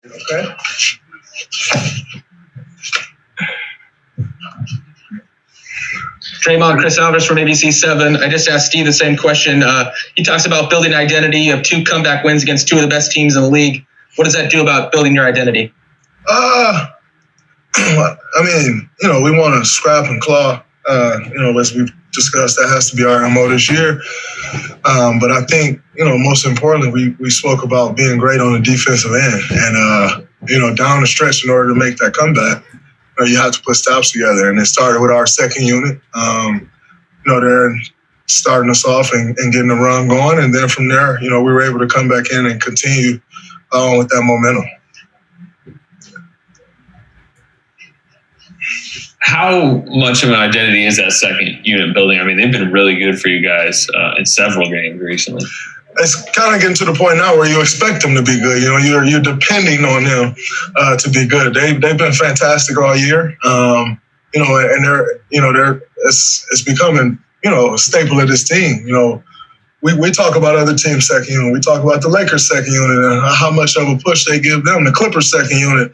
Okay. Draymond, Chris Alvarez from ABC7. I just asked Steve the same question. He talks about building identity of 2 comeback wins against 2 of the best teams in the league. What does that do about building your identity? I mean, we want to scrap and claw. As we've discussed, that has to be our MO this year. But I think, most importantly, we spoke about being great on the defensive end. And, down the stretch, in order to make that comeback, you have to put stops together. And it started with our second unit. They're starting us off and getting the run going. And then from there, we were able to come back in and continue with that momentum. How much of an identity is that second unit building? I mean, they've been really good for you guys in several games recently. It's kind of getting to the point now where you expect them to be good. You're depending on them to be good. They've been fantastic all year. And it's becoming a staple of this team. We talk about other teams' second unit. We talk about the Lakers' second unit and how much of a push they give them, the Clippers' second unit.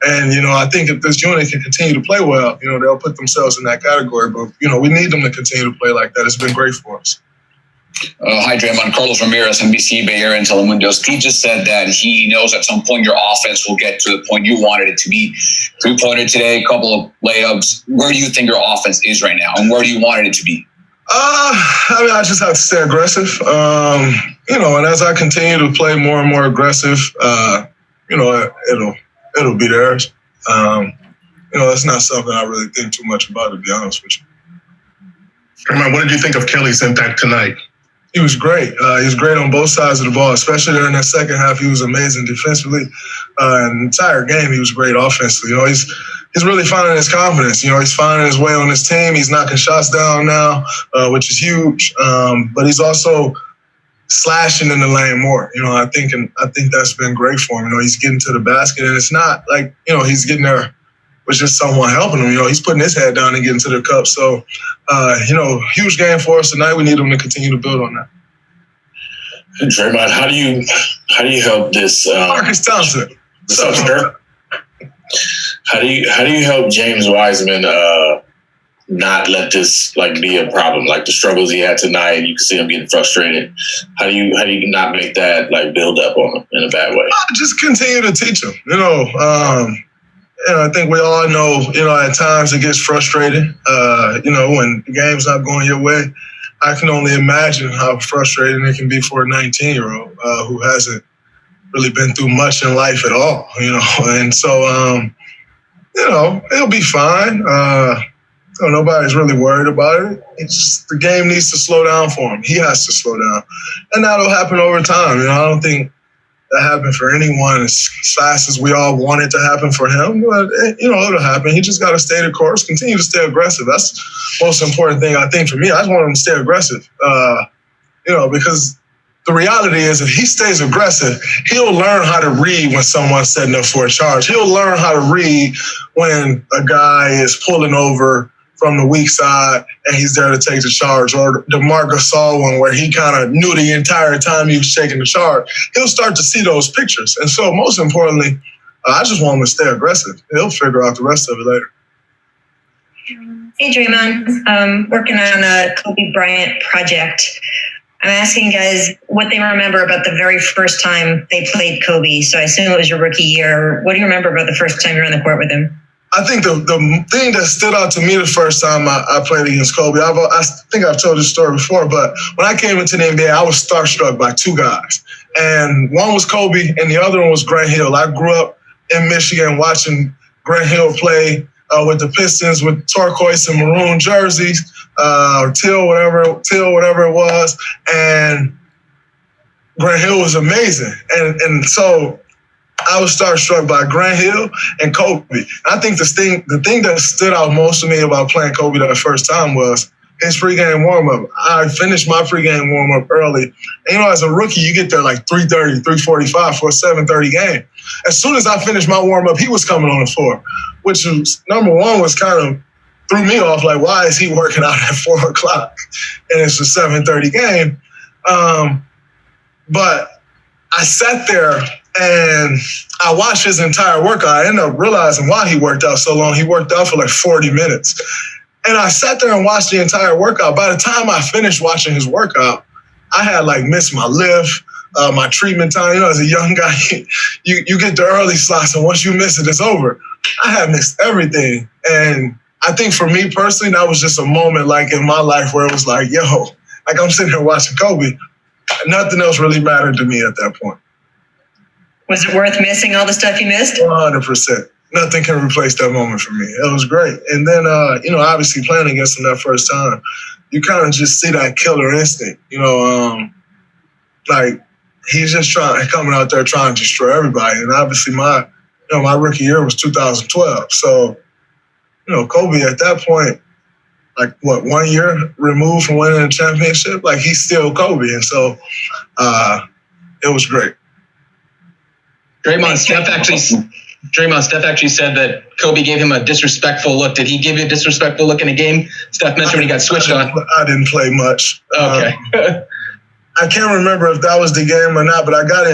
And, I think if this unit can continue to play well, they'll put themselves in that category. But, we need them to continue to play like that. It's been great for us. Hi, Draymond. Carlos Ramirez, NBC Bay Area and Telemundo. Steve just said that he knows at some point your offense will get to the point you wanted it to be. 3-pointer today, a couple of layups. Where do you think your offense is right now, and where do you want it to be? I just have to stay aggressive. And as I continue to play more and more aggressive, it'll be theirs. It's not something I really think too much about, to be honest with you. What did you think of Kelly's impact tonight? He was great. He was great on both sides of the ball, especially during that second half. He was amazing defensively. And the entire game, he was great offensively. He's really finding his confidence. He's finding his way on his team. He's knocking shots down now, which is huge. But he's also slashing in the lane more. I think that's been great for him. He's getting to the basket, and it's not like he's getting there with just someone helping him. He's putting his head down and getting to the cup. So, huge game for us tonight. We need him to continue to build on that. Draymond, how do you help this? Marcus Thompson. How do you help James Wiseman not let this be a problem? Like the struggles he had tonight, you can see him getting frustrated. How do you not make that build up on him in a bad way? Just continue to teach him. I think we all know, at times it gets frustrating, when the game's not going your way. I can only imagine how frustrating it can be for a 19-year-old who hasn't really been through much in life at all, And so, it'll be fine. Nobody's really worried about it. It's the game needs to slow down for him. He has to slow down. And that'll happen over time. I don't think that happened for anyone as fast as we all want it to happen for him. But, it'll happen. He just got to stay the course, continue to stay aggressive. That's the most important thing, I think, for me. I just want him to stay aggressive, because the reality is if he stays aggressive, he'll learn how to read when someone's setting up for a charge. He'll learn how to read when a guy is pulling over from the weak side and he's there to take the charge, or the Marc Gasol one where he kind of knew the entire time he was taking the charge. He'll start to see those pictures. And so most importantly, I just want him to stay aggressive. He'll figure out the rest of it later. Hey, Draymond, working on a Kobe Bryant project. I'm asking guys what they remember about the very first time they played Kobe. So I assume it was your rookie year. What do you remember about the first time you were on the court with him? I think the thing that stood out to me the first time I played against Kobe, I think I've told this story before, but when I came into the NBA, I was starstruck by 2 guys. And one was Kobe and the other one was Grant Hill. I grew up in Michigan watching Grant Hill play with the Pistons with turquoise and maroon jerseys, or teal, whatever it was. And Grant Hill was amazing. And so I was starstruck by Grant Hill and Kobe. I think the thing that stood out most to me about playing Kobe that first time was his pregame warm-up. I finished my pregame warm-up early. And, as a rookie, you get there 3:30, 3:45 for a 7:30 game. As soon as I finished my warm-up, he was coming on the floor, which was, number one, was kind of threw me off. Why is he working out at 4 o'clock? And it's a 7:30 game. But I sat there And I watched his entire workout. I ended up realizing why he worked out so long. He worked out for like 40 minutes. And I sat there and watched the entire workout. By the time I finished watching his workout, I had like missed my lift, my treatment time. You know, as a young guy, you get the early slots, and once you miss it, it's over. I had missed everything. And I think for me personally, that was just a moment like in my life where it was like, yo, like I'm sitting here watching Kobe. Nothing else really mattered to me at that point. Was it worth missing all the stuff you missed? 100%. Nothing can replace that moment for me. It was great. And then, obviously playing against him that first time, you kind of just see that killer instinct. Like he's just coming out there trying to destroy everybody. And obviously my rookie year was 2012. So, Kobe at that point, like 1 year removed from winning a championship, like he's still Kobe. And so it was great. Draymond, Steph actually said that Kobe gave him a disrespectful look. Did he give you a disrespectful look in a game? Steph mentioned when he got switched on. I didn't play much. Okay. I can't remember if that was the game or not, but I got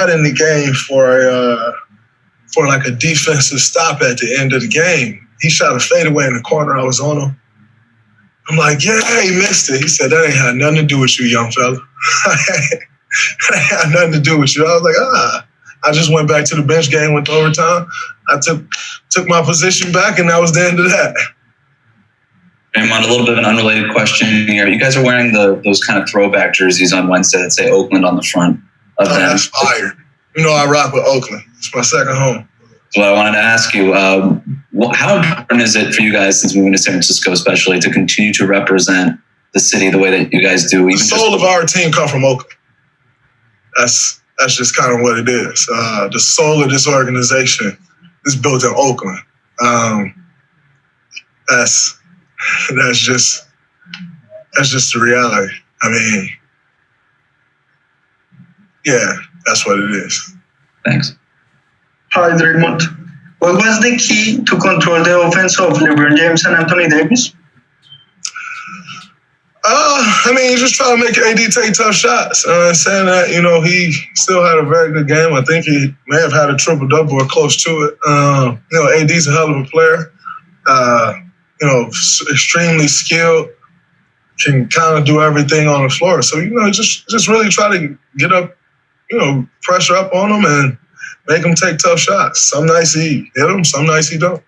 in the game for like a defensive stop at the end of the game. He shot a fadeaway in the corner. I was on him. I'm like, yeah, he missed it. He said, that ain't had nothing to do with you, young fella. That ain't had nothing to do with you. I was like, I just went back to the bench game, went to overtime. I took my position back, and that was the end of that. Draymond, a little bit of an unrelated question here. You guys are wearing those kind of throwback jerseys on Wednesday that say Oakland on the front of them. That's fire. I rock with Oakland. It's my second home. So I wanted to ask you, how important is it for you guys, since moving to San Francisco especially, to continue to represent the city the way that you guys do? The soul of our team come from Oakland. That's just kind of what it is. The soul of this organization is built in Oakland. That's just the reality. I mean, yeah, that's what it is. Thanks. Hi, Draymond. What was the key to control the offense of LeBron James and Anthony Davis? You just try to make AD take tough shots. Saying that, he still had a very good game. I think he may have had a triple-double or close to it. AD's a hell of a player. Extremely skilled, can kind of do everything on the floor. So, just really try to get up, pressure up on him and make him take tough shots. Some nights he hit them, some nights he don't.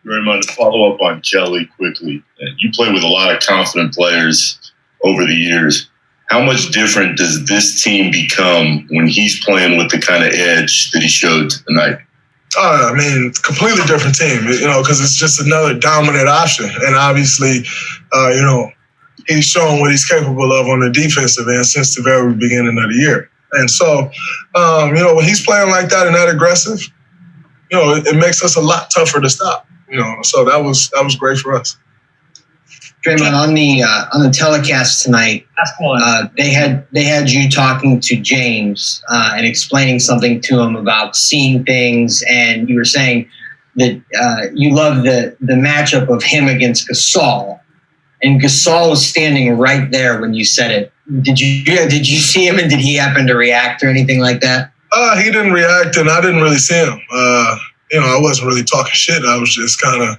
Draymond, to follow up on Kelly quickly, you play with a lot of confident players over the years. How much different does this team become when he's playing with the kind of edge that he showed tonight? Completely different team, because it's just another dominant option. And obviously, he's shown what he's capable of on the defensive end since the very beginning of the year. And so, when he's playing like that and that aggressive, it makes us a lot tougher to stop. So that was great for us. Draymond, on the telecast tonight, they had you talking to James and explaining something to him about seeing things, and you were saying that you love the matchup of him against Gasol, and Gasol was standing right there when you said it. Did you see him, and did he happen to react or anything like that? He didn't react, and I didn't really see him. I wasn't really talking shit. I was just kind of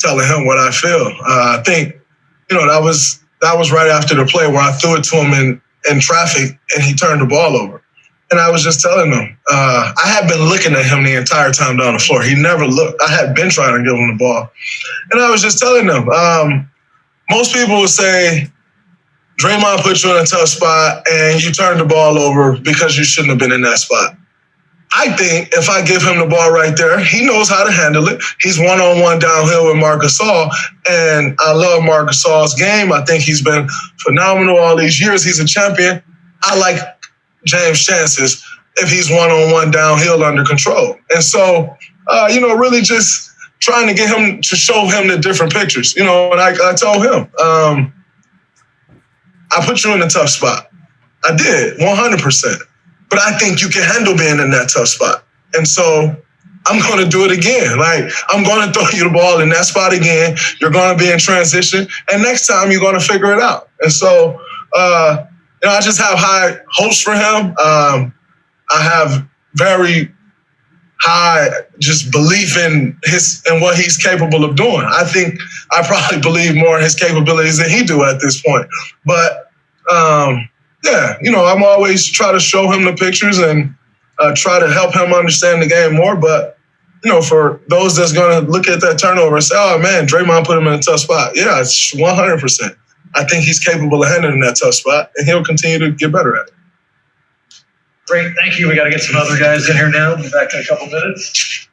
telling him what I feel. I think, that was right after the play where I threw it to him in traffic and he turned the ball over. And I was just telling him, I had been looking at him the entire time down the floor. He never looked. I had been trying to give him the ball. And I was just telling him, most people would say, Draymond put you in a tough spot and you turned the ball over because you shouldn't have been in that spot. I think if I give him the ball right there, he knows how to handle it. He's one-on-one downhill with Marc Gasol, and I love Marc Gasol's game. I think he's been phenomenal all these years. He's a champion. I like James' chances if he's one-on-one downhill under control. And so, really just trying to get him to show him the different pictures. And I told him, I put you in a tough spot. I did, 100%. But I think you can handle being in that tough spot. And so I'm going to do it again. Like, I'm going to throw you the ball in that spot again. You're going to be in transition. And next time you're going to figure it out. And so, I just have high hopes for him. I have very high just belief in what he's capable of doing. I think I probably believe more in his capabilities than he do at this point. But yeah, you know, I'm always try to show him the pictures and try to help him understand the game more. But you know, for those that's going to look at that turnover and say, "Oh man, Draymond put him in a tough spot." Yeah, it's 100%. I think he's capable of handling that tough spot, and he'll continue to get better at it. Great, thank you. We got to get some other guys in here now. Be back in a couple minutes.